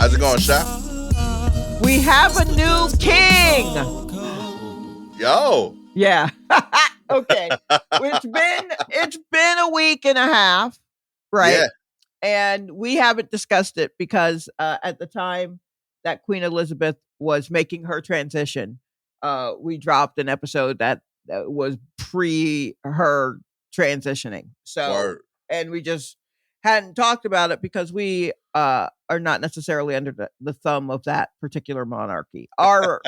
How's it going, Shaq? We have a new king. Yo. Yeah. Okay. It's been a week and a half, right? Yeah. And we haven't discussed it because at the time that Queen Elizabeth was making her transition, we dropped an episode that was pre her transitioning. So, Word. and we just hadn't talked about it because we are not necessarily under the thumb of that particular monarchy. Our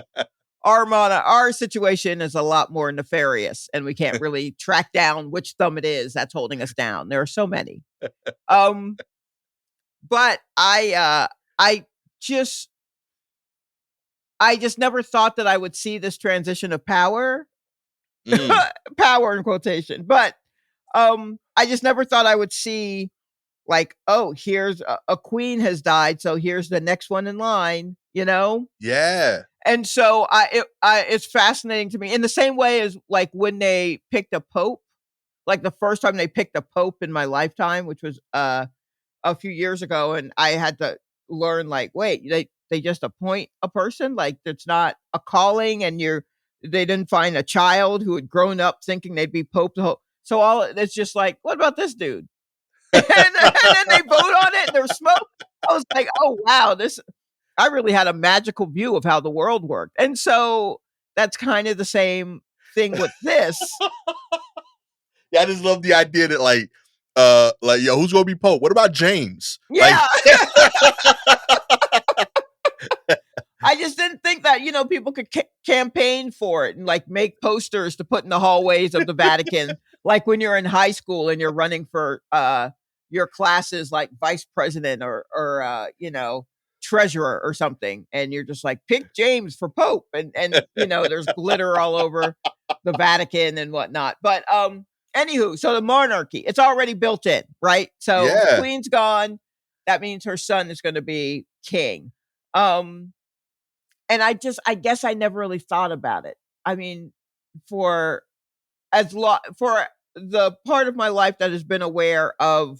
situation is a lot more nefarious, and we can't really track down which thumb it is that's holding us down. There are so many. But I just never thought that I would see this transition of power. Power in quotation. But I just never thought I would see, like, oh, here's a queen has died, so here's the next one in line, you know? Yeah. And so it's fascinating to me in the same way as like when they picked a pope, like the first time they picked a pope in my lifetime, which was a few years ago, and I had to learn, like, wait, they just appoint a person, like it's not a calling, and they didn't find a child who had grown up thinking they'd be pope. So all it's just like, what about this dude? and then they vote on it, and there's smoke. I was like, oh wow, I really had a magical view of how the world worked. And so that's kind of the same thing with this. Yeah, I just love the idea that like, yo, who's gonna be Pope? What about James? Yeah. Like, I just didn't think that, people could campaign for it and like make posters to put in the hallways of the Vatican. Like when you're in high school and you're running for your classes, like vice president or treasurer or something, and you're just like, pick James for Pope, and there's glitter all over the Vatican and whatnot. But anywho, so the monarchy, it's already built in, right? So the Queen's gone. That means her son is going to be king. And I guess I never really thought about it. I mean, for the part of my life that has been aware of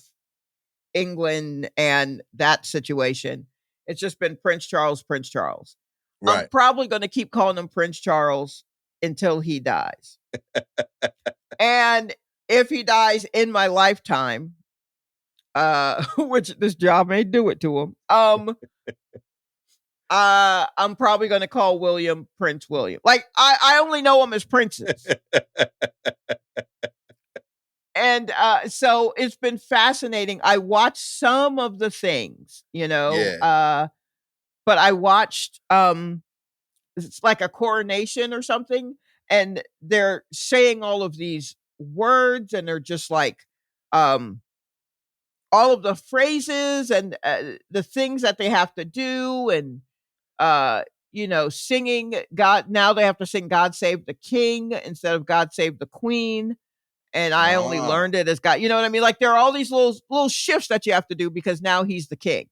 England and that situation, it's just been Prince Charles, Prince Charles. Right. I'm probably going to keep calling him Prince Charles until he dies. And if he dies in my lifetime, which this job may do it to him, I'm probably going to call William Prince William. Like I only know him as princes. And so it's been fascinating. I watched some of the things, but I watched it's like a coronation or something, and they're saying all of these words, and they're just like all of the phrases and the things that they have to do, and singing God. Now they have to sing God Save the King instead of God Save the Queen. And I only learned it as God, you know what I mean? Like there are all these little shifts that you have to do because now he's the king.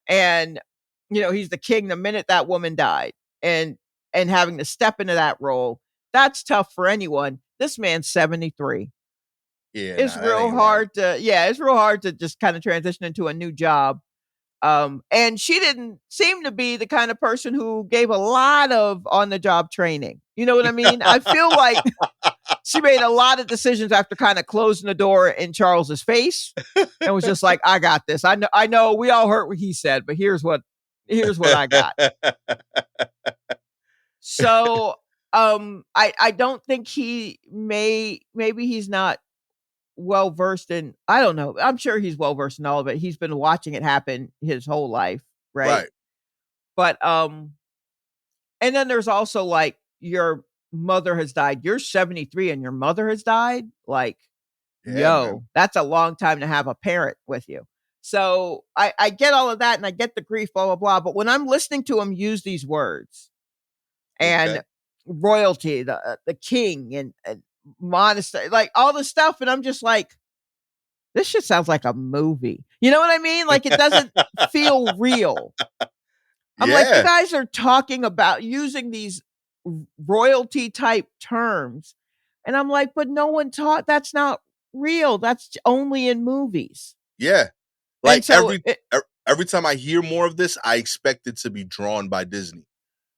And, he's the king the minute that woman died, and having to step into that role, that's tough for anyone. This man's 73. Yeah. It's real hard it's real hard to just kind of transition into a new job. And she didn't seem to be the kind of person who gave a lot of on the job training. You know what I mean? I feel like she made a lot of decisions after kind of closing the door in Charles's face and was just like, I got this. I know we all heard what he said, but here's what I got. So, I don't think maybe he's not well versed in, I don't know. I'm sure he's well versed in all of it. He's been watching it happen his whole life, right? But and then there's also like, your mother has died. You're 73 and your mother has died. Like, man. That's a long time to have a parent with you. So I get all of that, and I get the grief, blah, blah, blah. But when I'm listening to him use these words and royalty, the king and monastery, like all this stuff, and I'm just like, this shit sounds like a movie. You know what I mean? Like it doesn't feel real. I'm like, you guys are talking about using these royalty type terms, and I'm like, but no one taught, that's not real. That's only in movies. Yeah. Like so every time I hear more of this, I expect it to be drawn by Disney.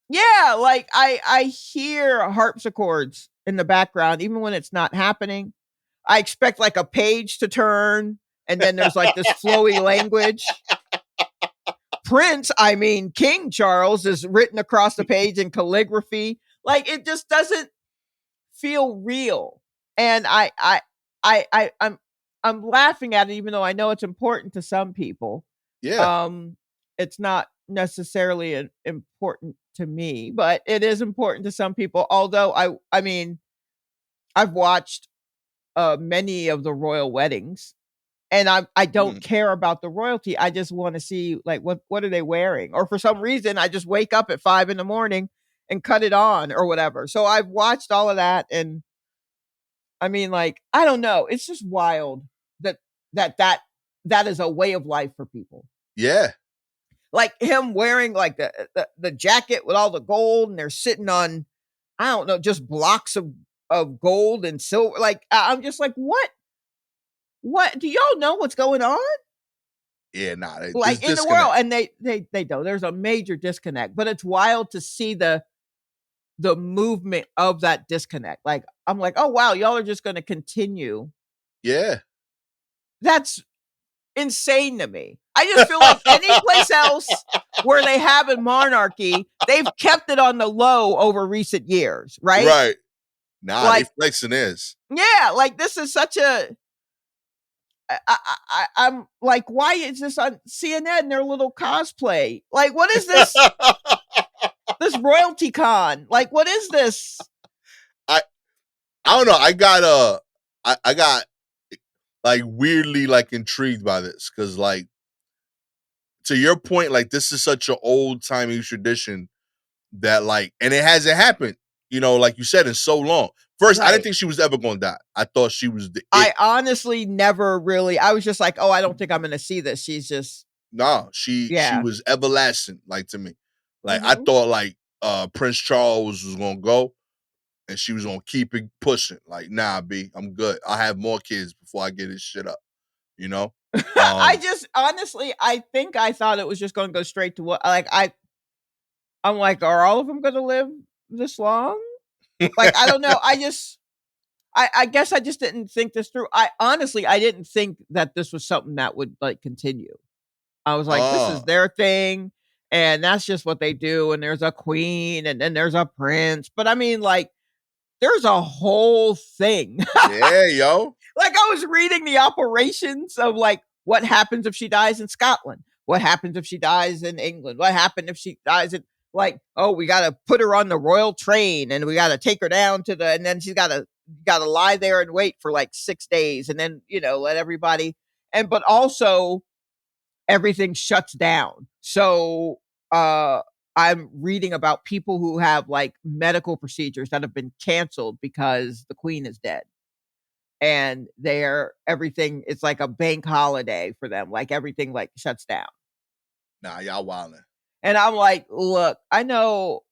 Yeah, like I hear harpsichords in the background even when it's not happening. I expect like a page to turn and then there's like this flowy language. Prince, I mean King Charles is written across the page in calligraphy. Like it just doesn't feel real. And I'm laughing at it even though I know it's important to some people. Yeah. Um it's not necessarily important to me, but it is important to some people. Although I mean, I've watched many of the royal weddings and I don't Mm. care about the royalty. I just want to see like what are they wearing? Or for some reason I just wake up at 5 in the morning and cut it on or whatever. So I've watched all of that and I mean like I don't know. It's just wild that that that that is a way of life for people. Yeah. Like him wearing like the jacket with all the gold and they're sitting on I don't know, just blocks of gold and silver. Like I'm just like, what do y'all know what's going on? Yeah, nah, this Like in the world? disconnect. And they don't. There's a major disconnect, but it's wild to see the movement of that disconnect. Like I'm like, oh wow, y'all are just gonna continue. Yeah. That's insane to me. I just feel like any place else where they have a monarchy, they've kept it on the low over recent years, right? Right. Nah, they Like, flexing is. yeah, like this is such a. I'm like, why is this on CNN? Their little cosplay. Like, what is this? This royalty con? Like, what is this? I I don't know. I got like weirdly like intrigued by this because like to your point, like this is such an old timey tradition that like, and it hasn't happened, you know, like you said, in so long. First, I didn't Right. think she was ever gonna die. I thought she was the it. I honestly never really. I was just like, oh, I don't think I'm going to see this. She's just, Nah, she yeah. was everlasting, like to me. Like I Hmm. thought like Prince Charles was gonna go and she was gonna keep it pushing. Like, nah, B, I'm good. I'll have more kids before I get this shit up, you know? I Um, just honestly, I think I thought it was just going to go straight to what. Like I'm like, are all of them going to live this long? Like I don't know. I guess I just didn't think this through. I honestly I didn't think that this was something that would like continue. I was like, this is uh, their thing, and that's just what they do. And there's a queen, and then there's a prince. But I mean, like, there's a whole thing. yeah, yo. Like I was reading the operations of like what happens if she dies in Scotland? What happens if she dies in England? What happened if she dies in like, oh, we gotta put her on the royal train and we gotta take her down to the and then she's gotta lie there and wait for like 6 days and then, let everybody and but also everything shuts down. So I'm reading about people who have like medical procedures that have been canceled because the queen is dead and they're everything it's like a bank holiday for them. Like everything like shuts down. Nah, y'all wildin'. And I'm like, look, I know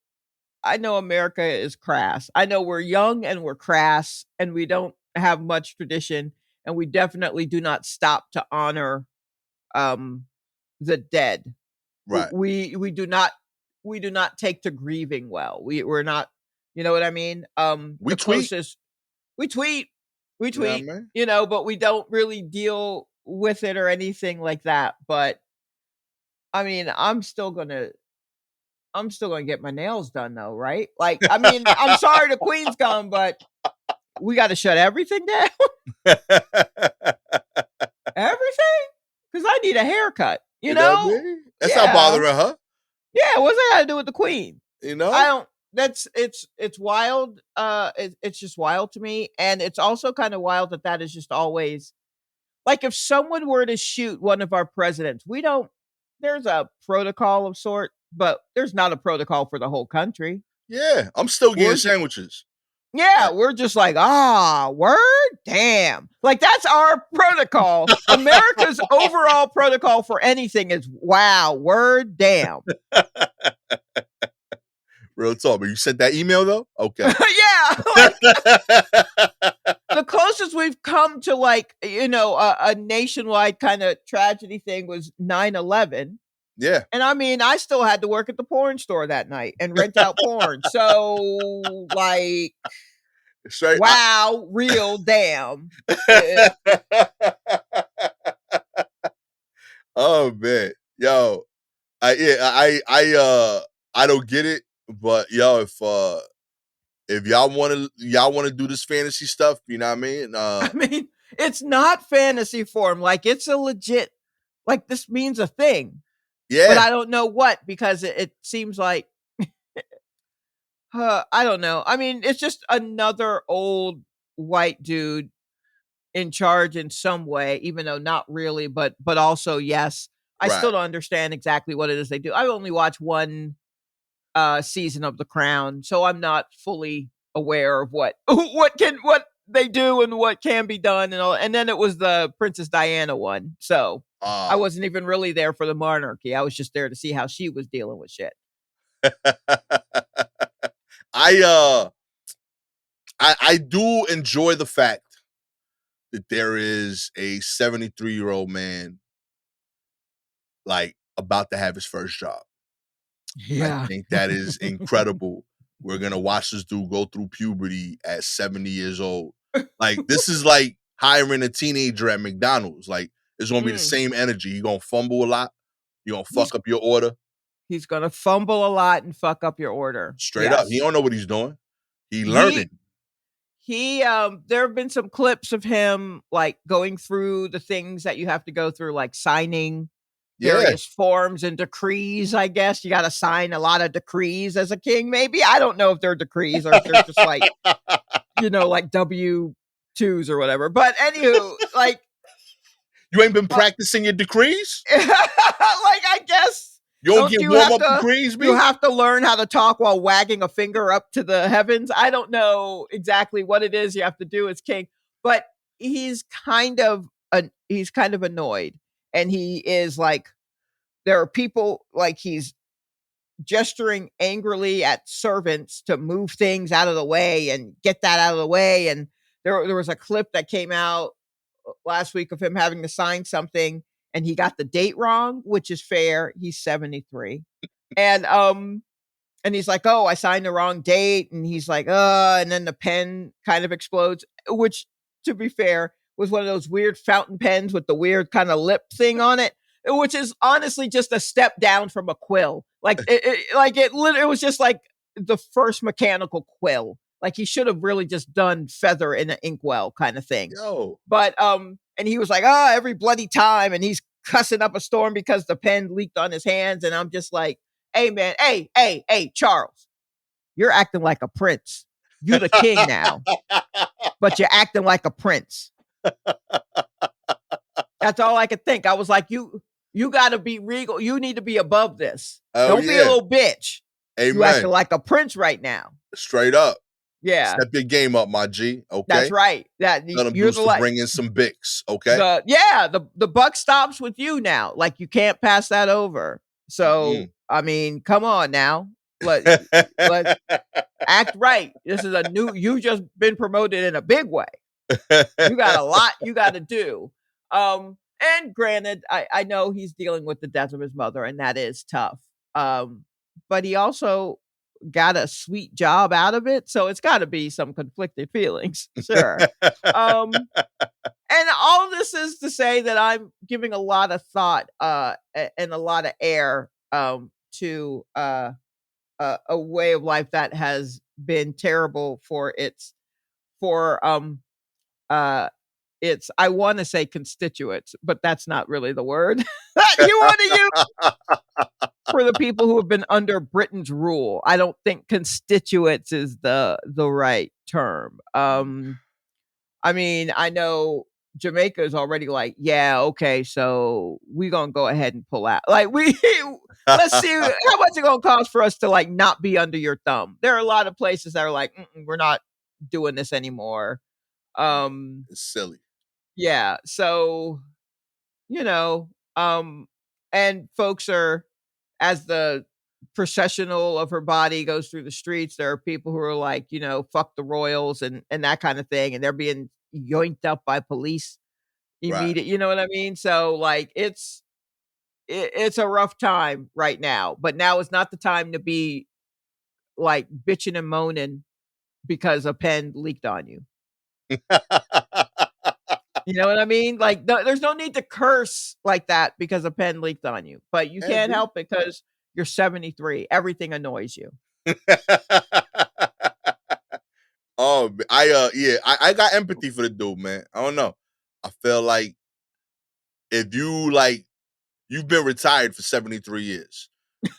America is crass. I know we're young and we're crass and we don't have much tradition and we definitely do not stop to honor um the dead. Right. We do not take to grieving well. We're not, you know what I mean? We The tweet. closest we tweet, we You know what I tweet, mean? but we don't really deal with it or anything like that. But I mean, I'm still gonna get my nails done though, right? Like, I mean, I'm sorry the queen's gone, but we got to shut everything down, everything, because I need a haircut. You You know what I know? mean? That's not Yeah, bothering her, yeah. What's that got to do with the queen? you I know? don't. It's wild. It's just wild to me, and it's also kind of wild that is just always like if someone were to shoot one of our presidents, we don't. There's a protocol of sort, but there's not a protocol for the whole country. Yeah, I'm still We're getting just sandwiches. Yeah, Like, we're just like, word? Damn. Like that's our protocol. America's overall protocol for anything is wow, word, damn. real talk. But you sent that email though? Okay. Yeah, like the closest we've come to like, a nationwide kind of tragedy thing was 9/11. Yeah. And I mean, I still had to work at the porn store that night and rent out porn. So, like, Straight. wow, real damn. Eh, Oh man, yo, I don't get it, but yo, if y'all want to do this fantasy stuff, you know what I mean? I mean, it's not fantasy form. Like, it's a legit, like, this means a thing, but Yeah, I don't know what because it seems like, I don't know. I mean, it's just another old white dude in charge in some way, even though not really, but also yes. I right. still don't understand exactly what it is they do. I only watched one season of The Crown, so I'm not fully aware of what what they do and what can be done and all. And then it was the Princess Diana one, so I Oh, wasn't even really there for the monarchy. I was just there to see how she was dealing with shit. I uh, I do enjoy the fact that there is a 73-year-old man like about to have his first job. I Yeah. think that is incredible. We're gonna watch this dude go through puberty at 70 years old. Like this is like hiring a teenager at McDonald's. Like it's gonna be the Mm. same energy. You're gonna fumble a lot. You're gonna He's fuck up your order. he's gonna fumble a lot and fuck up your order. Straight up. He Yes. don't know what he's doing. He He learning. there have been some clips of him like going through the things that you have to go through, like signing Yeah. various forms and decrees. I guess you got to sign a lot of decrees as a king. Maybe I don't know if they're decrees or if they're just like like W2s or whatever. But anywho, like You ain't been uh, practicing your decrees? like I guess You don't don't get you warm have up to decrees, you B? have to learn how to talk while wagging a finger up to the heavens? I don't know exactly what it is you have to do as king, but he's kind of annoyed, and he is like, there are people like he's gesturing angrily at servants to move things out of the way and get that out of the way. And there was a clip that came out last week of him having to sign something and he got the date wrong, which is fair. He's 73. And he's like, "Oh, I signed the wrong date." And he's like, and then the pen kind of explodes, which, to be fair, was one of those weird fountain pens with the weird kind of lip thing on it, which is honestly just a step down from a quill. Like it was just like the first mechanical quill. Like he should have really just done feather in an inkwell kind of thing. Yo. But and he was like, "Oh, every bloody time," and he's cussing up a storm because the pen leaked on his hands, and I'm just like, "Hey, man, hey, Charles, you're acting like a prince. You the king now, but you're acting like a prince." That's all I could think. I was like, you got to be regal. You need to be above this. Oh Don't be a yeah. little bitch. You Amen. acting like a prince right now. Straight up. Yeah, Step your game up, my G. that's Okay. right. That Tell them you're dudes the to like bring in some Bics. Okay. the buck stops with you now. Like you can't pass that over. So Mm-mm. I mean, come on now. Let let act right. This is a new. You just been promoted in a big way. You got a lot you got to do. And granted, I know he's dealing with the death of his mother, and that is tough. But he also got a sweet job out of it, so it's got to be some conflicted feelings, sure. And all this is to say that I'm giving a lot of thought and a lot of air to a way of life that has been terrible for uh its I want to say constituents, but that's not really the word that you want to use for the people who have been under Britain's rule. I don't think constituents is the right term. I mean, I know Jamaica is already like, yeah, okay, so we gonna go ahead and pull out. Like we let's see how much it gonna cost for us to like not be under your thumb. There are a lot of places that are like, we're not doing this anymore. It's silly. Yeah, so you know, and folks are as the processional of her body goes through the streets, there are people who are like, fuck the royals and that kind of thing, and they're being yoinked up by police Right. immediate, you know what I mean? So, like, it's a rough time right now, but now is not the time to be, like, bitching and moaning because a pen leaked on you. You know what I mean? Like, there's no need to curse like that because a pen leaked on you, but you Yeah, can't dude. help it because you're 73. Everything annoys you. Oh, yeah, I got empathy for the dude, man. I don't know. I feel like if you like you've been retired for 73 years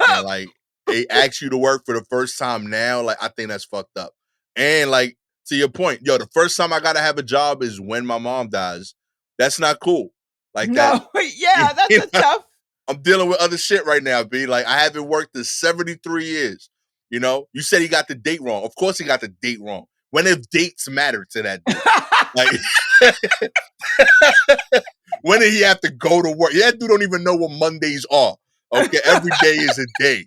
and like they ask you to work for the first time now, like I think that's fucked up. And like to your point, yo, the first time I gotta have a job is when my mom dies. That's not cool. Like that, No, you yeah, that's a know, tough. I'm dealing with other shit right now, B. Like I haven't worked in 73 years. You know, you said he got the date wrong. Of course he got the date wrong. When if dates matter to that dude? Like when did he have to go to work? Yeah, that dude don't even know what Mondays are. Okay, every day is a day.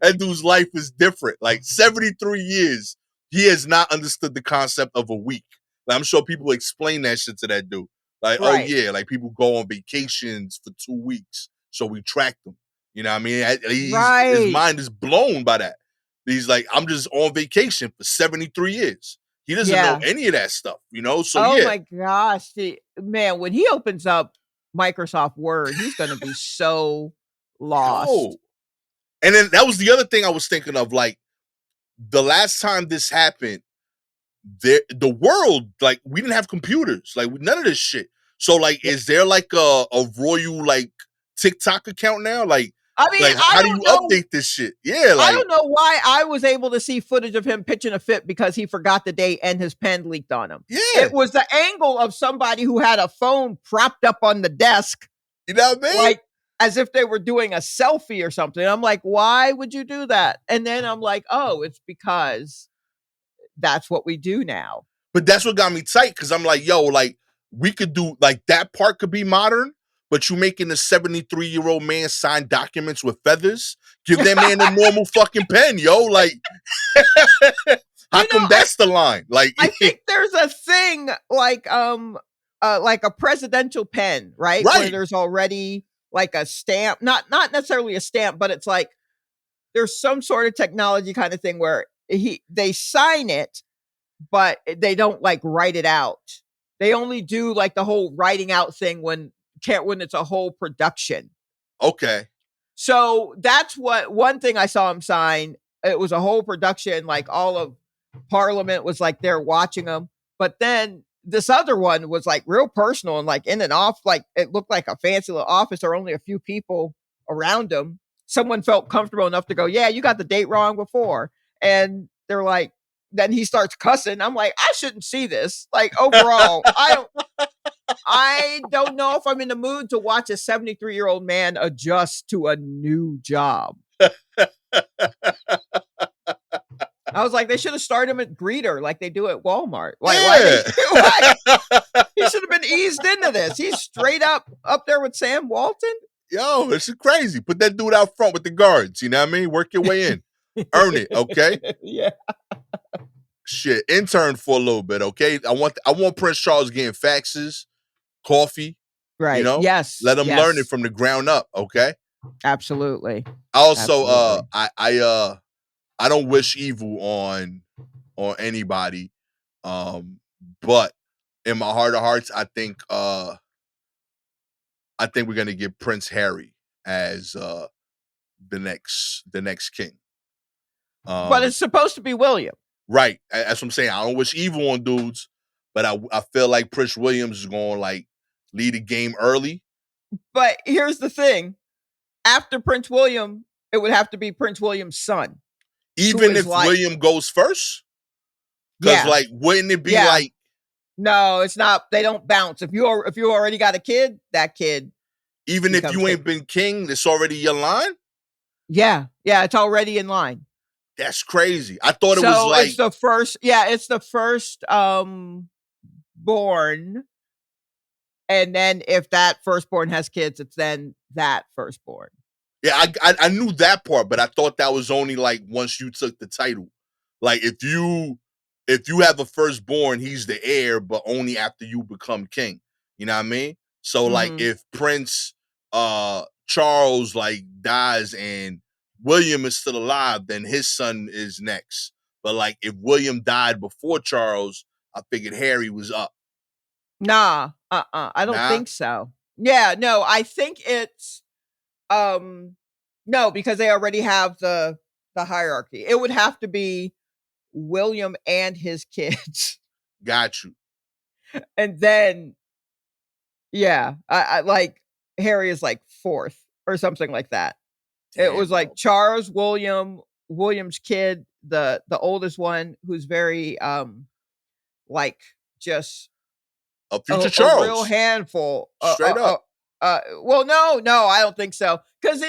That dude's life is different. Like 73 years, he has not understood the concept of a week. Like, I'm sure people explain that shit to that dude. Like, oh Right, yeah, like people go on vacations for 2 weeks, so we track them. You know what I mean? His right. mind is blown by that. He's like, I'm just on vacation for 73 years. He doesn't know Yeah. any of that stuff, you know? So Oh yeah, my gosh, man, when he opens up Microsoft Word, he's gonna be so yo. lost. And then that was the other thing I was thinking of. Like the last time this happened, the world, like we didn't have computers, like none of this shit. So like, Yeah. is there like a royal like TikTok account now? I mean, How do you update this shit? Yeah, I like don't know why I was able to see footage of him pitching a fit because he forgot the date and his pen leaked on him. yeah, It was the angle of somebody who had a phone propped up on the desk, you know what I mean? like as if they were doing a selfie or something. I'm like, why would you do that? And then I'm like, oh, it's because that's what we do now. But that's what got me tight because I'm like, yo, like we could do like that part could be modern, but you making a 73-year-old man sign documents with feathers? Give that man a normal fucking pen, yo. Like, how You know, come that's the line? Like, I think there's a thing like a presidential pen, right? Where right. there's already like a stamp, not necessarily a stamp, but it's like there's some sort of technology kind of thing where they sign it, but they don't like write it out. They only do like the whole writing out thing when it's a whole production. Okay. So that's what one thing I saw him sign. It was a whole production, like all of Parliament was like there watching him. But then this other one was like real personal and like in and off, like it looked like a fancy little office. There were only a few people around him. Someone felt comfortable enough to go, yeah, you got the date wrong before. And they're like, then he starts cussing. I'm like, I shouldn't see this. Like overall, I don't know if I'm in the mood to watch a 73-year-old man adjust to a new job. I was like, they should have started him at greeter like they do at Walmart. Like, why they Yeah. why he should have been eased into this. He's straight up there with Sam Walton. Yo, this is crazy. Put that dude out front with the guards. You know what I mean? Work your way in. Earn it, okay? Yeah. Shit. Intern for a little bit, okay? I want Prince Charles getting faxes, coffee, you Right. know? Yes. Let him learn it Yes. from the ground up, okay? Absolutely. I also Absolutely. I don't wish evil on anybody. Um, but in my heart of hearts, I think we're gonna get Prince Harry as the next king. But it's supposed to be William. Right. That's what I'm saying. I don't wish evil on dudes, but I feel like Prince Williams is gonna like lead the game early. But here's the thing. After Prince William, it would have to be Prince William's son, who Even is if like, William goes first. Cause yeah, like wouldn't it be yeah. like No, it's not. They don't bounce. If you already got a kid, that kid even if becomes you king. ain't been king, it's already your line? Yeah, yeah, it's already in line. That's crazy. I thought it was So it's like the first. Yeah, it's the first born, and then if that firstborn has kids, it's then that firstborn. yeah, I knew that part, but I thought that was only like once you took the title. Like if you have a firstborn, he's the heir, but only after you become king. You know what I mean? So like Mhm. if Prince Charles like dies and William is still alive, then his son is next. But like if William died before Charles, I figured Harry was up. Nah, I don't Nah, think so. Yeah, no, I think it's um no, because they already have the hierarchy. It would have to be William and his kids. got you. And then yeah, I like Harry is like fourth or something like that. It was Damn, like yo. Charles, William's kid, the oldest one who's very like just A future a real Charles. handful. Straight up. Well, no, I don't think so because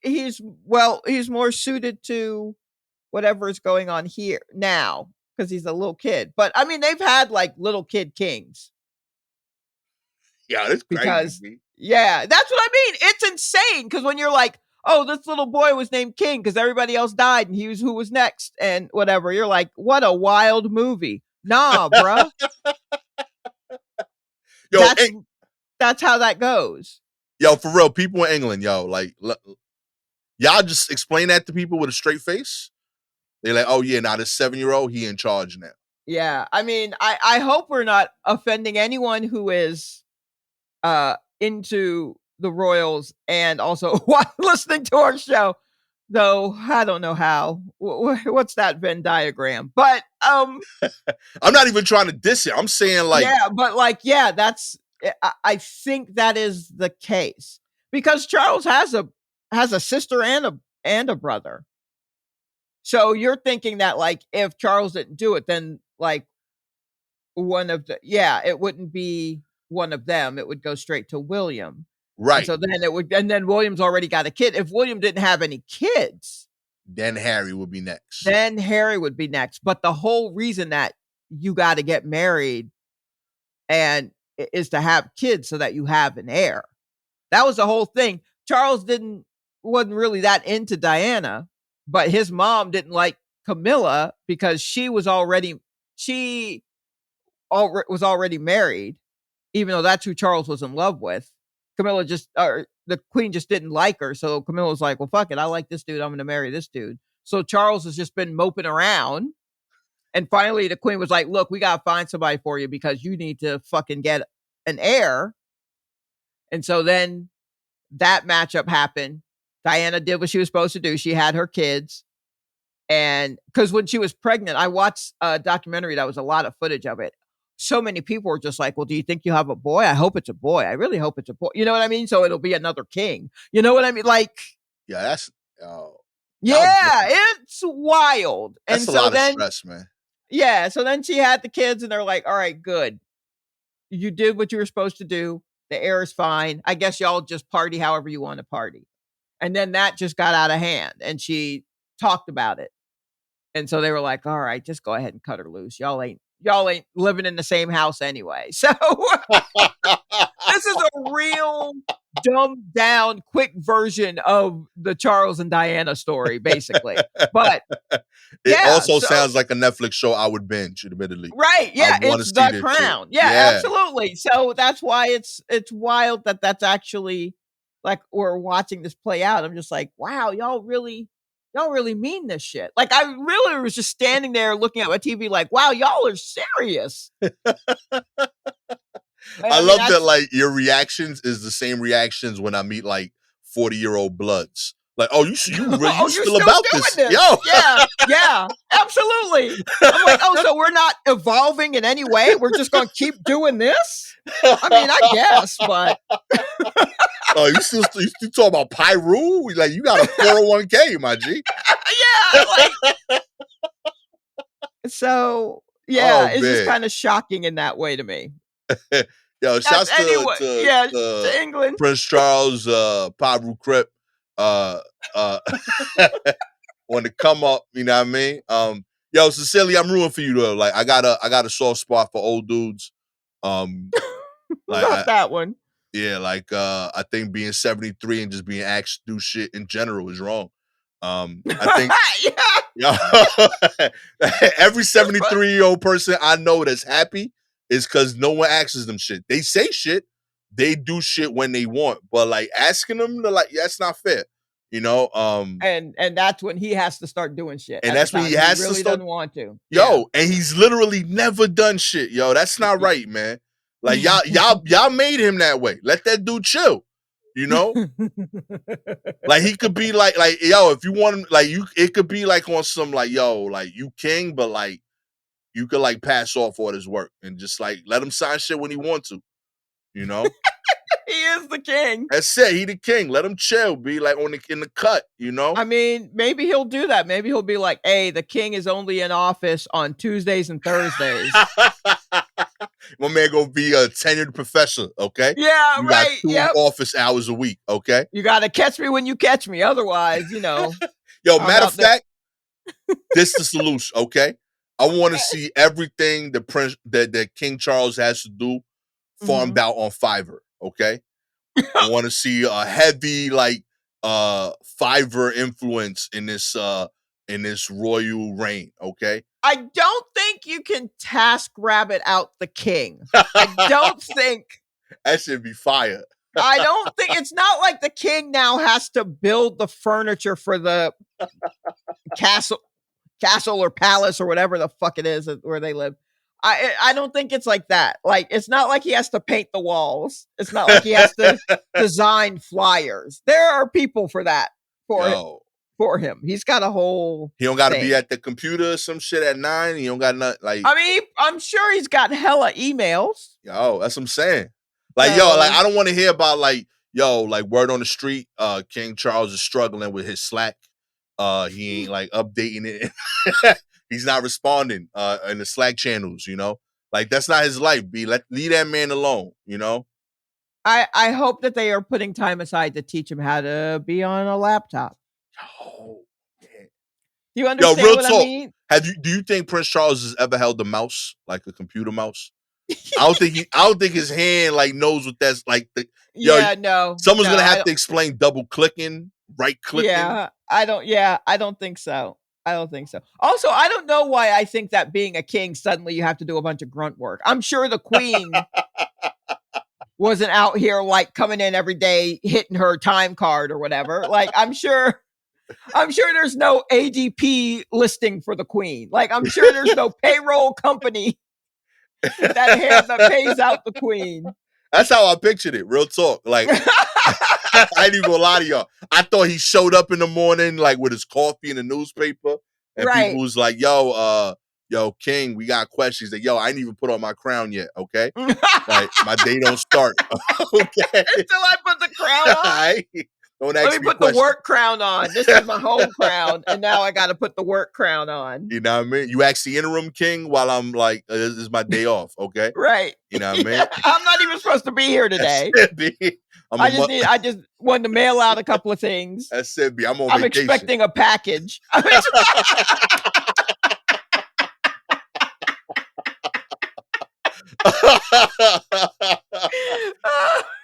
he's more suited to whatever is going on here now because he's a little kid. But I mean, they've had like little kid kings Yeah, that's crazy, because B. yeah, that's what I mean. It's insane because when you're like, oh, this little boy was named King because everybody else died and he was who was next and whatever. You're like, what a wild movie. Nah, bruh. Yo, That's that's how that goes. yo, for real, people in England, yo, like, y'all just explain that to people with a straight face. They're like, oh yeah, now this 7-year-old, he in charge now. Yeah. I mean, I hope we're not offending anyone who is into the Royals and also listening to our show. Though I don't know how. What's that Venn diagram? But I'm not even trying to diss it. I'm saying like, yeah, but like yeah, that's I think that is the case because Charles has a sister and a brother. So you're thinking that like if Charles didn't do it, then like one of the yeah, it wouldn't be one of them. It would go straight to William. And right, so then it would and then William's already got a kid. If William didn't have any kids, then Harry will be next. then Harry would be next. But the whole reason that you got to get married and is to have kids so that you have an heir. That was the whole thing. Charles wasn't really that into Diana, but his mom didn't like Camilla because she was already married, even though that's who Charles was in love with. Camilla just or the queen just didn't like her, so Camilla was like, "Well, fuck it, I like this dude. I'm going to marry this dude." So Charles has just been moping around, and finally the queen was like, "Look, we got to find somebody for you because you need to fucking get an heir." And so then that matchup happened. Diana did what she was supposed to do. She had her kids. And because when she was pregnant, I watched a documentary that was a lot of footage of it. So many people were just like, well, do you think you have a boy? I hope it's a boy. I really hope it's a boy. You know what I mean? So it'll be another king. You know what I mean? Like, Yeah, that's oh, y'all yeah, different. it's wild. That's And a so lot of then, stress, man. yeah, so then she had the kids and they're like, all right, good. You did what you were supposed to do. The air is fine. I guess y'all just party however you want to party. And then that just got out of hand and she talked about it. And so they were like, all right, just go ahead and cut her loose. Y'all ain't living in the same house anyway. So this is a real dumbed down quick version of the Charles and Diana story, basically. But It yeah, also so sounds like a Netflix show I would binge, admittedly. right, I yeah, want to it's see The this shit. Crown. Yeah, Yeah. absolutely. So that's why it's wild that that's actually like we're watching this play out. I'm just like, wow, y'all really mean this shit. Like I really was just standing there looking at my TV like, wow, y'all are serious. I I mean, love that that's like your reactions is the same reactions when I meet like 40-year-old bloods. Like, oh, you oh, you're still still about doing this. this. Yo. Yeah, yeah, absolutely. I'm like, oh, so we're not evolving in any way. We're just gonna keep doing this. I mean, I guess, but Oh, you still talk about Pyru? Like you got a 401k, my G. yeah, like so yeah, Oh it's just man. kind of shocking in that way to me. Yo, shouts to Anyway, to, yeah, to to England. Prince Charles, Paru Crip, uh, uh, on the come up. You know what I mean? Yo, Cecilia, I'm rooting for you though. Like, I got a soft spot for old dudes. Um, like, Not that one. yeah, like, I think being 73 and just being asked to do shit in general is wrong. I think Yeah. every But 73-year-old person I know that's happy is because no one asks them shit. They say shit, they do shit when they want, but like asking them to like, yeah, that's not fair, you know. and that's when he has to start doing shit And at the that's when he time. He has to really start. doesn't want to. Yeah. Yo, and he's literally never done shit. Yo, that's not right, man. Like y'all made him that way. Let that dude chill. You know, like he could be like yo, if you want him, like you, it could be like on some like yo, like you king, but like you could like pass off all his work and just like let him sign shit when he wants to. You know, He is the king. that's it. He the king. Let him chill. Be like on in the cut. You know. I mean, maybe he'll do that. Maybe he'll be like, "Hey, the king is only in office on Tuesdays and Thursdays." My man gonna be a tenured professor, okay? Yeah, You got right. 2 Yep. office hours a week, okay? You got to catch me when you catch me. Otherwise, Yo, I'm matter of out there. fact, this the solution, okay? I want to see everything that King Charles has to do farmed Mhm. out on Fiverr, okay? I want to see a heavy like Fiverr influence in this royal reign, okay? I don't think you can task rabbit out the king. I don't think That should be fire. I don't think it's not like the king now has to build the furniture for the castle or palace or whatever the fuck it is where they live. I don't think it's like that. Like it's not like he has to paint the walls. It's not like he has to design flyers. There are people for that for Yo, for him. He's got a whole he don't got to be thing. at the computer or some shit at 9. He don't got nothing like, I mean, I'm sure he's got hella emails. yo, that's what I'm saying. Like, yo, like So I don't want to hear about like, yo, like word on the street, King Charles is struggling with his Slack. He ain't like updating it. He's not responding in the Slack channels, you know? Like that's not his life. Leave that man alone, you know? I hope that they are putting time aside to teach him how to be on a laptop. Oh, man. Do you Yo, understand real what I talk. mean? Do you think Prince Charles has ever held a mouse, like a computer mouse? I don't think his hand like knows what that's like. Yo, Yeah, no, someone's no, gonna I have don't. to explain double clicking, right clicking. Yeah, I don't. Yeah, I don't think so. I don't think so. Also, I don't know why I think that being a king suddenly you have to do a bunch of grunt work. I'm sure the queen wasn't out here like coming in every day hitting her time card or whatever. Like I'm sure there's no ADP listing for the queen. Like I'm sure there's no payroll company that pays out the queen. That's how I pictured it. Real talk. Like I ain't even gonna lie to y'all. I thought he showed up in the morning like with his coffee and a newspaper, and people Right. was like, "Yo, King, we got questions." Like, yo, I ain't even put on my crown yet. Okay, like my day don't start. Okay, Until I put the crown on. right? Don't Let ask me me put the questions. work crown on. This is my home crown, and now I got to put the work crown on. You know what I mean? You ask the interim king while I'm like, this is my day off. Okay, Right. you know what I Yeah, mean? I'm not even supposed to be here That's today. it, B. I just wanted to mail out a couple of things. That's it, B. I'm on I'm vacation. expecting a package.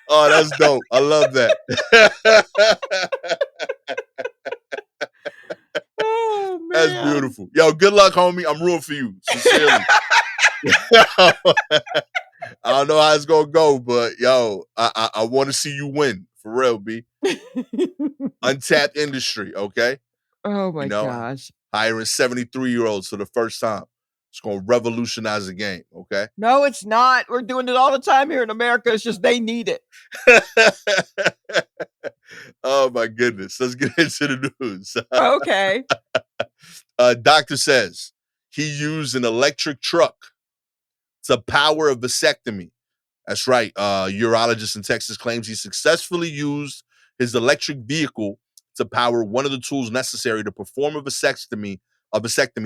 Oh, that's dope. I love that. Oh That's man. beautiful. Yo, good luck, homie. I'm rooting for you, sincerely. I don't know how it's gonna go, but yo, I want to see you win for real, B. Untapped industry, okay? Oh You my know, gosh. hiring 73-year-olds for the first time. It's gonna revolutionize the game, okay? No, it's not. We're doing it all the time here in America. It's just they need it. Oh my goodness. Let's get into the news. Okay. Doctor says he used an electric truck to power a vasectomy. That's right. Urologist in Texas claims he successfully used his electric vehicle to power one of the tools necessary to perform a vasectomy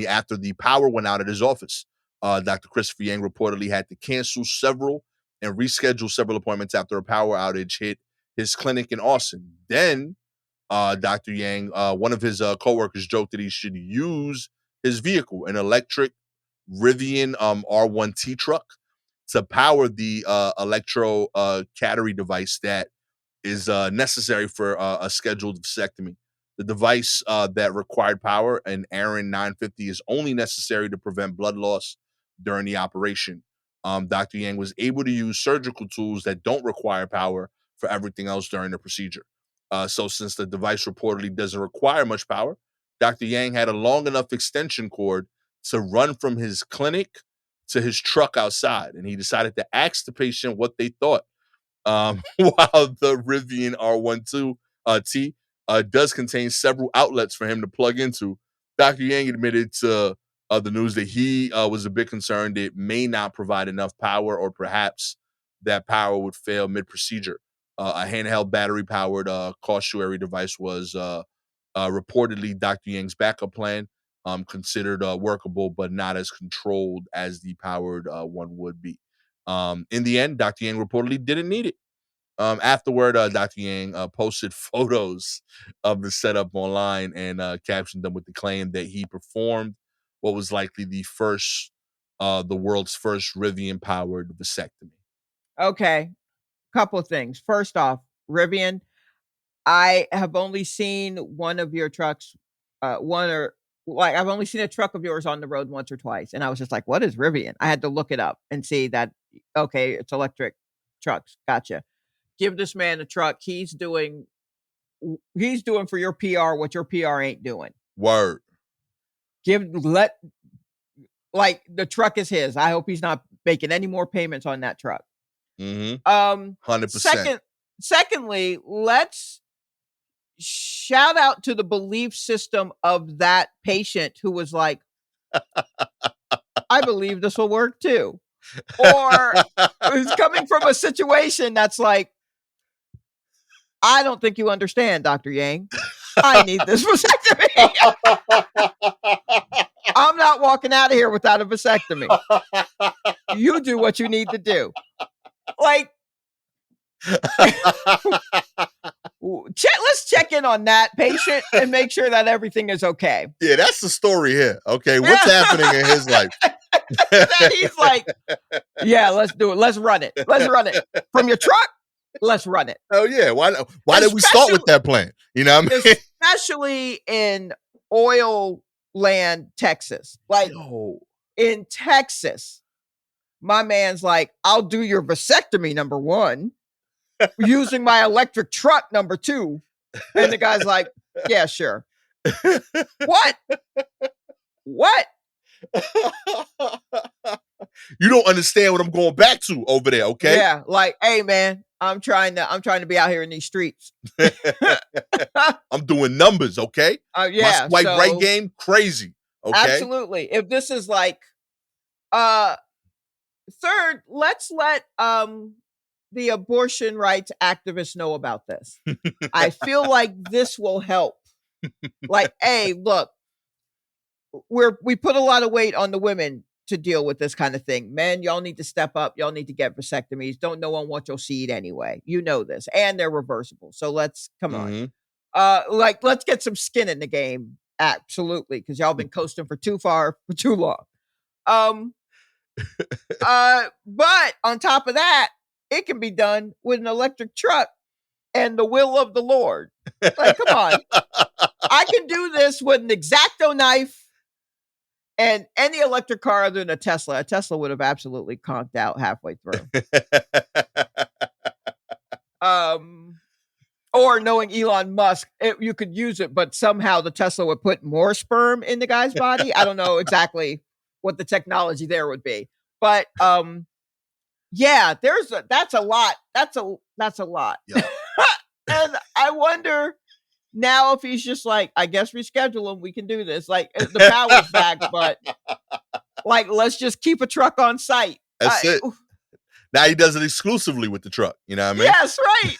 after the power went out at his office. Dr. Christopher Yang reportedly had to cancel several and reschedule several appointments after a power outage hit his clinic in Austin. Then Dr. Yang, one of his coworkers joked that he should use his vehicle, an electric Rivian R1T truck, to power the electro cautery device that is necessary for a scheduled vasectomy. The device that required power, an Aaron 950, is only necessary to prevent blood loss during the operation. Dr. Yang was able to use surgical tools that don't require power for everything else during the procedure. So, since the device reportedly doesn't require much power, Dr. Yang had a long enough extension cord to run from his clinic to his truck outside, and he decided to ask the patient what they thought. While the Rivian R12 T does contain several outlets for him to plug into, Dr. Yang admitted to the news that he was a bit concerned it may not provide enough power, or perhaps that power would fail mid-procedure. A handheld battery-powered cautionary device was reportedly Dr. Yang's backup plan, considered workable but not as controlled as the powered one would be. In the end, Dr. Yang reportedly didn't need it. Afterward, Dr. Yang posted photos of the setup online and captioned them with the claim that he performed what was likely the world's first Rivian-powered vasectomy. Okay, couple of things. First off, Rivian, I have only seen one of your trucks, I've only seen a truck of yours on the road once or twice, and I was just like, "What is Rivian?" I had to look it up and see that, okay, it's electric trucks. Gotcha. Give this man a truck. He's doing for your PR what your PR ain't doing. Word. Like the truck is his. I hope he's not making any more payments on that truck. 100%. Secondly, let's shout out to the belief system of that patient who was like, I believe this will work too. Or who's coming from a situation that's like, I don't think you understand, Dr. Yang. I need this vasectomy. I'm not walking out of here without a vasectomy. You do what you need to do. Like, let's check in on that patient and make sure that everything is okay. Yeah, that's the story here. Okay, what's happening in his life? That he's like, yeah, let's do it. Let's run it. Let's run it from your truck. Let's run it. Oh yeah, why did we start with that plan? You know what I mean? Especially in oil land, Texas. Like in Texas, my man's like, I'll do your vasectomy, number one, using my electric truck, number two. And the guy's like, yeah, sure. What? You don't understand what I'm going back to over there, okay? Yeah, like, hey man, I'm trying to be out here in these streets. I'm doing numbers, okay? Yeah. My swipe right game, crazy. Okay. Absolutely. If this is like third, let's let the abortion rights activists know about this. I feel like this will help. Like, hey, look, we put a lot of weight on the women to deal with this kind of thing. Men, y'all need to step up. Y'all need to get vasectomies. Don't no one want your seed anyway. You know this. And they're reversible. So let's come on. Let's get some skin in the game. Absolutely. Because y'all been coasting for too long. But on top of that, it can be done with an electric truck and the will of the Lord. Like, come on. I can do this with an X-Acto knife and any electric car other than a Tesla. A Tesla would have absolutely conked out halfway through. Or knowing Elon Musk, you could use it, but somehow the Tesla would put more sperm in the guy's body. I don't know exactly what the technology there would be, but yeah, that's a lot. That's a lot. Yeah. And I wonder now if he's just like, I guess reschedule him. We can do this. Like the power's back, but like let's just keep a truck on site. That's it. Now he does it exclusively with the truck. You know what I mean? Yes, right.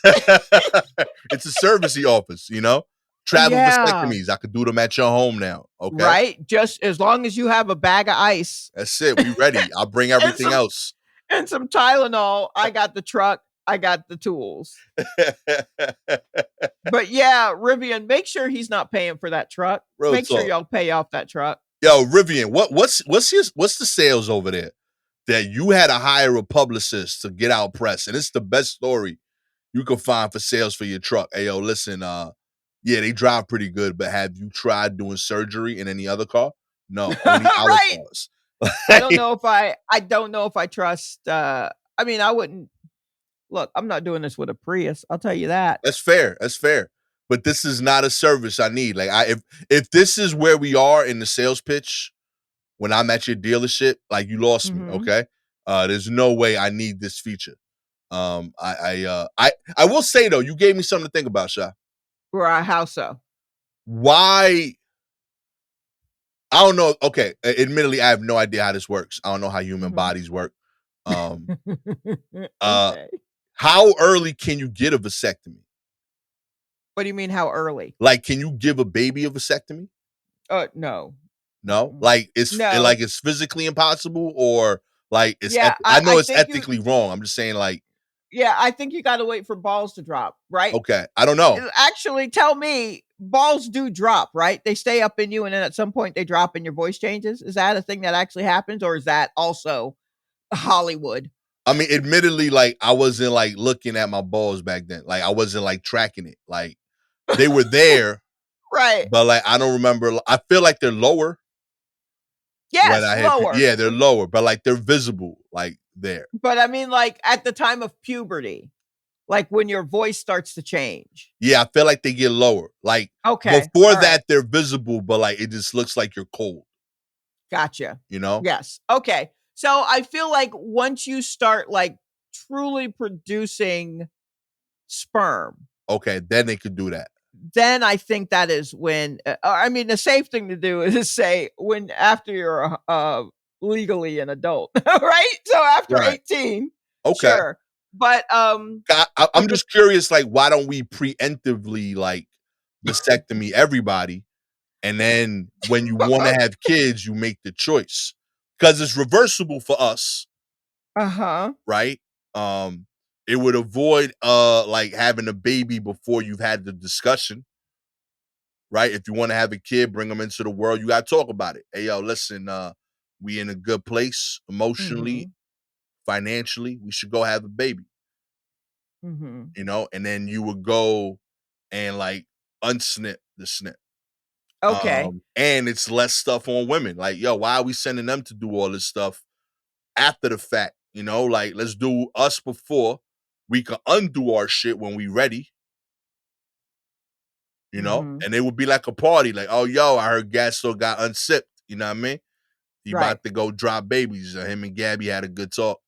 It's a service he offers, you know? Travel vasectomies. I could do them at your home now. Okay. Right. Just as long as you have a bag of ice. That's it. We ready. I'll bring everything else. And some Tylenol. I got the truck. I got the tools. But yeah, Rivian, make sure he's not paying for that truck. Make sure y'all pay off that truck. Yo, Rivian, what's the sales over there? That you had to hire a publicist to get out press, and it's the best story you can find for sales for your truck. Hey, yo, listen, Yeah, they drive pretty good, but have you tried doing surgery in any other car? No, only our Right. cars. Like, I don't know if I trust, I mean, I wouldn't look, I'm not doing this with a Prius, I'll tell you that. that's fair. That's fair. But this is not a service I need. Like if this is where we are in the sales pitch when I'm at your dealership, like you lost me, Mhm. okay? There's no way I need this feature. I will say though, you gave me something to think about, Sha. Right, how so? Why I don't know. Okay, admittedly, I have no idea how this works. I don't know how human Mhm. bodies work. Um, uh, Okay. how early can you get a vasectomy? What do you mean how early? Like, can you give a baby a vasectomy? No. No, Mm-mm. like No. it's physically impossible, or like Yeah, I know I it's think you ethically wrong. I'm just saying, like, yeah, I think you gotta wait for balls to drop, right? okay, I don't know. Actually, tell me, balls do drop, right? They stay up in you, and then at some point they drop and your voice changes? Is that a thing that actually happens, or is that also Hollywood? I mean, admittedly, like I wasn't like looking at my balls back then. Like I wasn't like tracking it. Like they were there, Right. but like I don't remember. I feel like they're lower when Yes, I had, lower. yeah, they're lower, but like they're visible, like there. But I mean, like, at the time of puberty, like, when your voice starts to change. Yeah, I feel like they get lower. Like Okay, before alright. that, they're visible, but like it just looks like you're cold. Gotcha. You know? Yes. Okay. So I feel like once you start like truly producing sperm, Okay, then they could do that. then I think that is when, I mean, the safe thing to do is say when after you're legally an adult, right? So after Right. 18, Okay. sure. But I'm but just curious, like, why don't we preemptively like vasectomy everybody, and then when you want to have kids, you make the choice because it's reversible for us, uh-huh. right? Um, it would avoid like having a baby before you've had the discussion, right? If you want to have a kid, bring them into the world. You got to talk about it. Hey, yo, listen, we in a good place emotionally, Mhm. financially. We should go have a baby, Mhm. you know. And then you would go and like unsnip the snip. Okay. And it's less stuff on women. Like, yo, why are we sending them to do all this stuff after the fact? You know, like let's do us before we can undo our shit when we ready. You know, Mhm. and it would be like a party. Like, oh, yo, I heard Gastor got unsipped. You know what I mean? He Right. about to go drop babies. Him and Gabby had a good talk.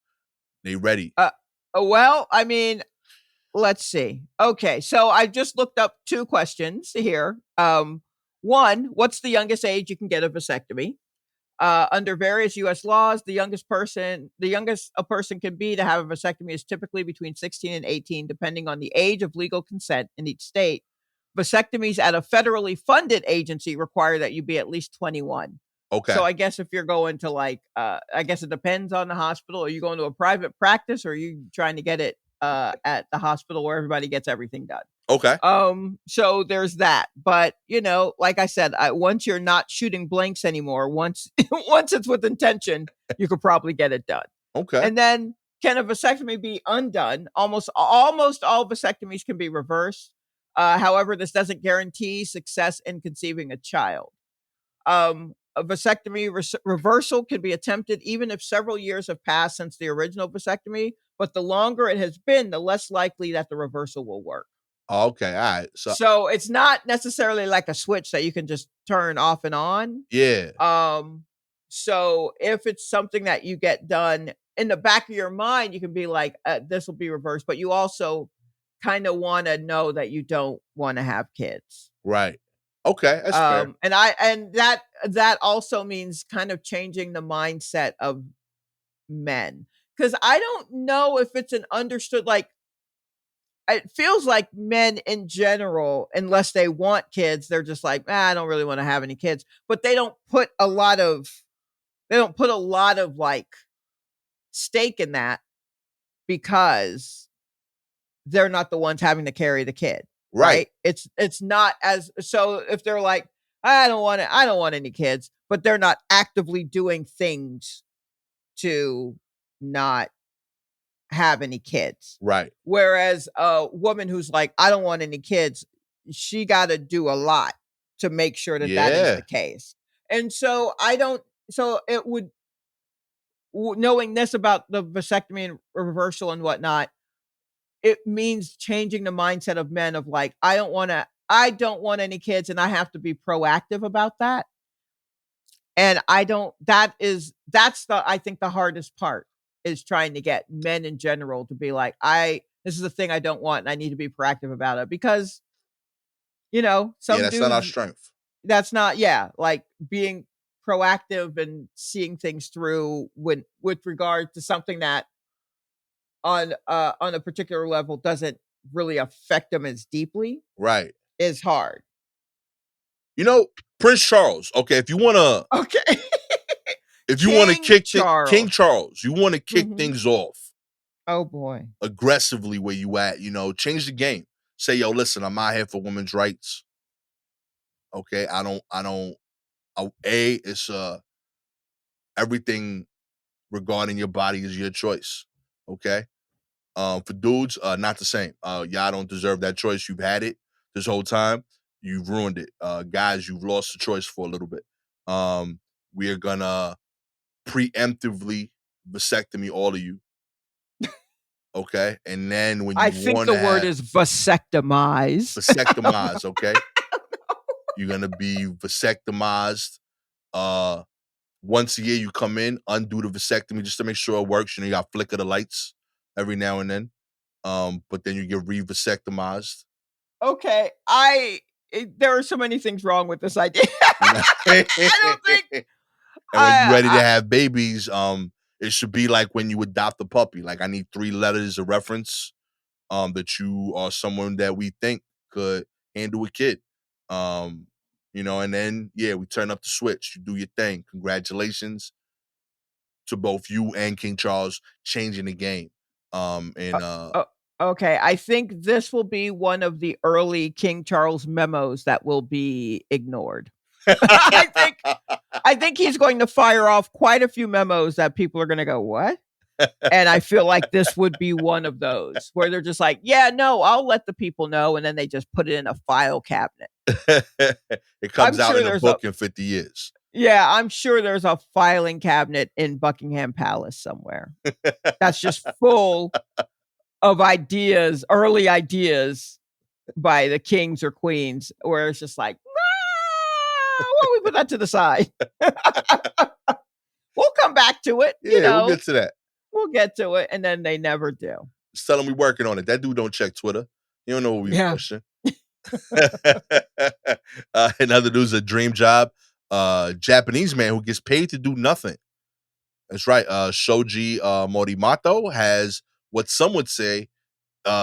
They ready. Uh well, I mean, let's see. Okay, so I just looked up 2 questions here. 1, what's the youngest age you can get a vasectomy? Under various US laws, the youngest a person can be to have a vasectomy is typically between 16 and 18, depending on the age of legal consent in each state. Vasectomies at a federally funded agency require that you be at least 21. Okay. So I guess if you're going to like, I guess it depends on the hospital. Are you going to a private practice or are you trying to get it at the hospital where everybody gets everything done? Okay. So there's that. But you know, like I said, once you're not shooting blanks anymore, once once it's with intention, you could probably get it done. Okay. And then can a vasectomy be undone? Almost all vasectomies can be reversed. However, this doesn't guarantee success in conceiving a child. A vasectomy reversal can be attempted even if several years have passed since the original vasectomy, but the longer it has been, the less likely that the reversal will work. Okay. All right. So So it's not necessarily like a switch that you can just turn off and on. yeah. Um, so if it's something that you get done in the back of your mind, you can be like, this will be reversed, but you also kind of want to know that you don't want to have kids. Right. Okay. That's fair. And that also means kind of changing the mindset of men because I don't know if it's an understood like it feels like men in general, unless they want kids, they're just like, I don't really want to have any kids. But they don't put a lot of like stake in that because they're not the ones having to carry the kid, Right. right? It's not as so if they're like, I don't want any kids, but they're not actively doing things to not have any kids. Right. Whereas a woman who's like, I don't want any kids, she got to do a lot to make sure that that is the Yeah. case. And so I don't. So it would, knowing this about the vasectomy and reversal and whatnot, it means changing the mindset of men of like, I don't want any kids, and I have to be proactive about that. And I don't, that's the, I think the hardest part is trying to get men in general to be like, this is the thing I don't want, and I need to be proactive about it because, Yeah, some that's not our dudes, strength. that's not, yeah, like being proactive and seeing things through when, with regard to something that on a particular level doesn't really affect them as deeply Right. is hard. Prince Charles. Okay, Okay. if you want to King kick King Charles. Charles, you want to kick Mhm. things off Oh boy. aggressively where you at, change the game. Say, yo, listen, I'm out here for women's rights. Okay. It's everything regarding your body is your choice. Okay. For dudes, not the same. Y'all don't deserve that choice. You've had it this whole time. You've ruined it. Guys, you've lost the choice for a little bit. We are gonna preemptively vasectomy all of you. Okay. And then when I you think want the to word have is vasectomize. vasectomized, okay, you're gonna be vasectomized. Uh Once a year you come in, undo the vasectomy just to make sure it works. You got flicker the lights every now and then. But then you get re-vasectomized. Okay, there are so many things wrong with this idea. You know? I don't think And when you're ready to I have babies, it should be like when you adopt a puppy. Like I need 3 letters of reference, that you are someone that we think could handle a kid. Um, and then yeah, we turn up the switch. You do your thing. Congratulations to both you and King Charles changing the game. uh, And uh, okay, I think this will be one of the early King Charles memos that will be ignored. I think I think he's going to fire off quite a few memos that people are gonna go, "What?" And I feel like this would be one of those where they're just like, "Yeah, no, I'll let the people know," and then they just put it in a file cabinet. it I'm comes out sure in a there's a book in 50 years. Yeah, I'm sure there's a filing cabinet in Buckingham Palace somewhere that's just full of ideas, early ideas by the kings or queens, where it's just like, "Ah, why don't we put that to the side? We'll come back to it, Yeah, we'll get to that. we'll get to it," and then they never do. Just tell him we working on it. That dude don't check Twitter. You don't know what we Yeah. pushing. Another dude's a dream job. Japanese man who gets paid to do nothing. That's right. Shoji Morimoto has what some would say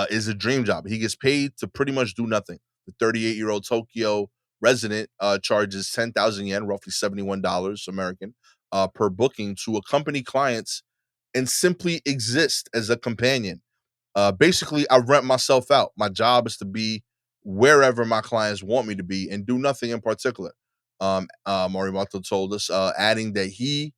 is a dream job. He gets paid to pretty much do nothing. The 38-year-old Tokyo resident charges 10,000 yen, roughly $71 American, per booking to accompany clients and simply exist as a companion. Basically, I rent myself out. My job is to be wherever my clients want me to be and do nothing in particular. Morimoto told us, adding that he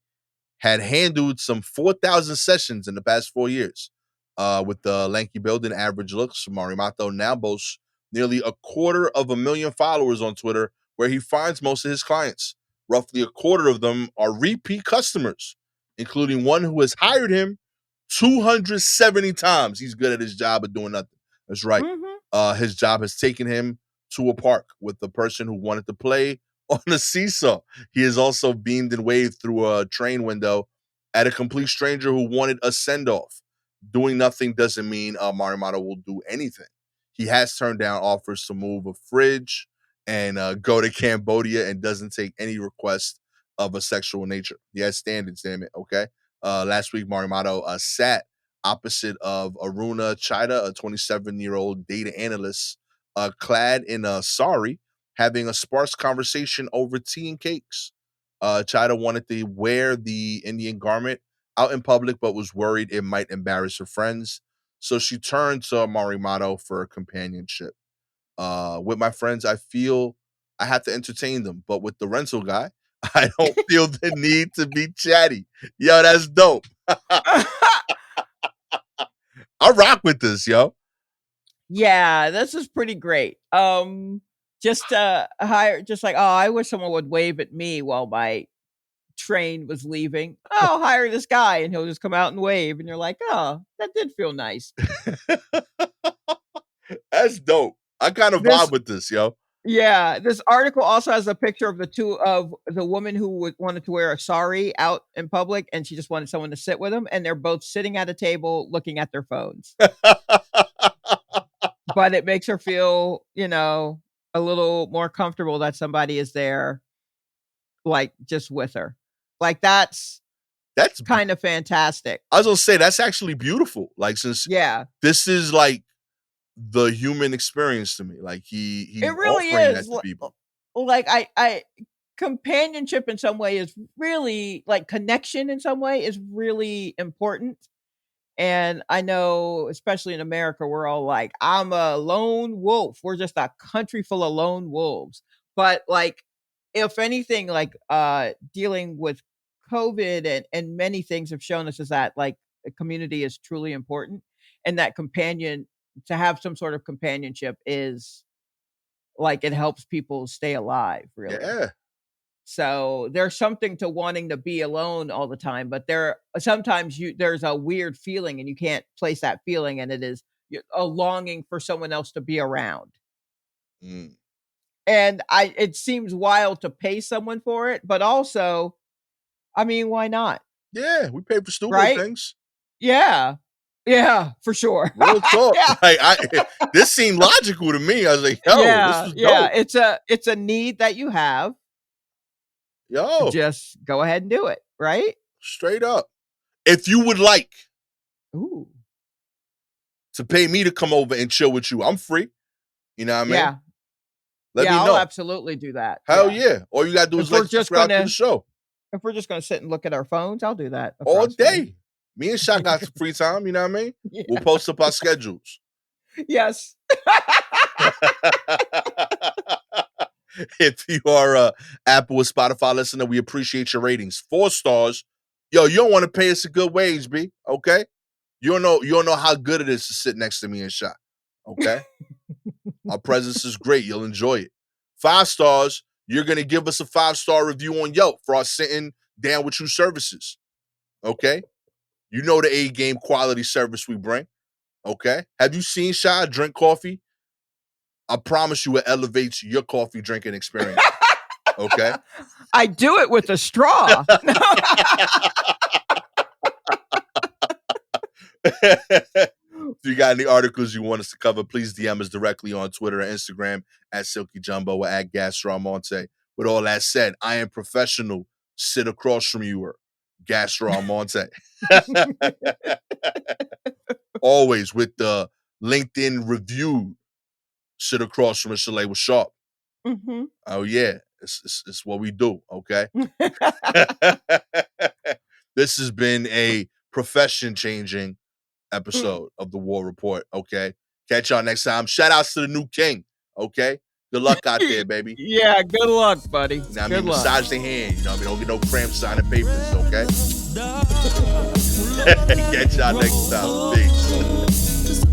had handled some 4,000 sessions in the past 4 years. With the lanky build and average looks, Morimoto now boasts nearly 250,000 followers on Twitter, where he finds most of his clients. Roughly a quarter of them are repeat customers, including one who has hired him 270 times. He's good at his job of doing nothing. That's right. Mhm. His job has taken him to a park with the person who wanted to play on a seesaw. He has also beamed and waved through a train window at a complete stranger who wanted a send off. Doing nothing doesn't mean Morimoto will do anything. He has turned down offers to move a fridge and go to Cambodia and doesn't take any request of a sexual nature. He has standards, damn it. Okay. Last week, Morimoto sat opposite of Aruna Chida, a 27-year-old data analyst, clad in a sari, having a sparse conversation over tea and cakes. Chida wanted to wear the Indian garment out in public, but was worried it might embarrass her friends. So she turned to Morimoto for companionship. With my friends, I feel I have to entertain them, but with the rental guy, I don't feel the need to be chatty. Yo, that's dope. I rock with this, yo. Yeah, this is pretty great. Just hire, just like, oh, I wish someone would wave at me while my train was leaving. Oh, I'll hire this guy and he'll just come out and wave. And you're like, oh, that did feel nice. That's dope. I kind of This, vibe with this, yo. yeah, this article also has a picture of the woman who wanted to wear a sari out in public, and she just wanted someone to sit with them, and they're both sitting at a table looking at their phones. But it makes her feel, a little more comfortable that somebody is there, like, just with her. Like, that's That's kind of fantastic. I was gonna say that's actually beautiful. Like, since Yeah. this is like the human experience to me. Like It he's really offering that is. to people. Like, I companionship in some way is really, like, connection in some way is really important. And I know, especially in America, we're all like, I'm a lone wolf. We're just a country full of lone wolves. But, like, if anything, like, dealing with COVID and many things have shown us is that, like, a community is truly important, and that companion to have some sort of companionship is like, it helps people stay alive, really. Yeah. So there's something to wanting to be alone all the time, but sometimes there's a weird feeling and you can't place that feeling, and it is a longing for someone else to be around. Mm. And it seems wild to pay someone for it, but also, I mean, why not? Yeah, we pay for stupid Right? things. Yeah. Yeah, for sure. Real talk. Yeah. Like this seemed logical to me. I was like, yo, this Yeah, was yeah. dope. It's a need that you have. Yo, Just go ahead and do it, right? straight up. If you would like Ooh. to pay me to come over and chill with you, I'm free. You know what I mean? Yeah. Let Yeah, me I'll know. absolutely do that. Hell Yeah. yeah. All you gotta do is If we're like just subscribe to the gonna show. if we're just gonna sit and look at our phones, I'll do that All across from you. day. Me and Shaq got some free time, you know what I mean? We'll Yeah. post up our schedules. Yes. If you are a Apple or Spotify listener, we appreciate your ratings. 4 stars. Yo, you don't want to pay us a good wage, B. Okay? You don't know how good it is to sit next to me and Shaq. Okay? Our presence is great. You'll enjoy it. 5 stars, you're gonna give us a 5-star review on Yelp for our sitting down with you services. Okay? You know the A game quality service we bring. Okay? Have you seen Shy drink coffee? I promise you it elevates your coffee drinking experience. Okay? I do it with a straw. If you got any articles you want us to cover, please DM us directly on Twitter and Instagram at Silky Jumbo or at Gastor Almonte. With all that said, I am professional. Sit across from you, Gastor Almonte. Always with the LinkedIn review. Sit across from a Shalewa Sharpe. Mhm. Oh yeah, it's what we do. Okay. This has been a profession changing episode of the War Report. Okay. Catch y'all next time. Shout outs to the new king. Okay. Good luck out there, baby. Yeah, good luck, buddy. You know what I Good mean? luck. Massage the hand. You know what I mean? Don't get no cramps signing papers, okay? Catch y'all next time. Peace.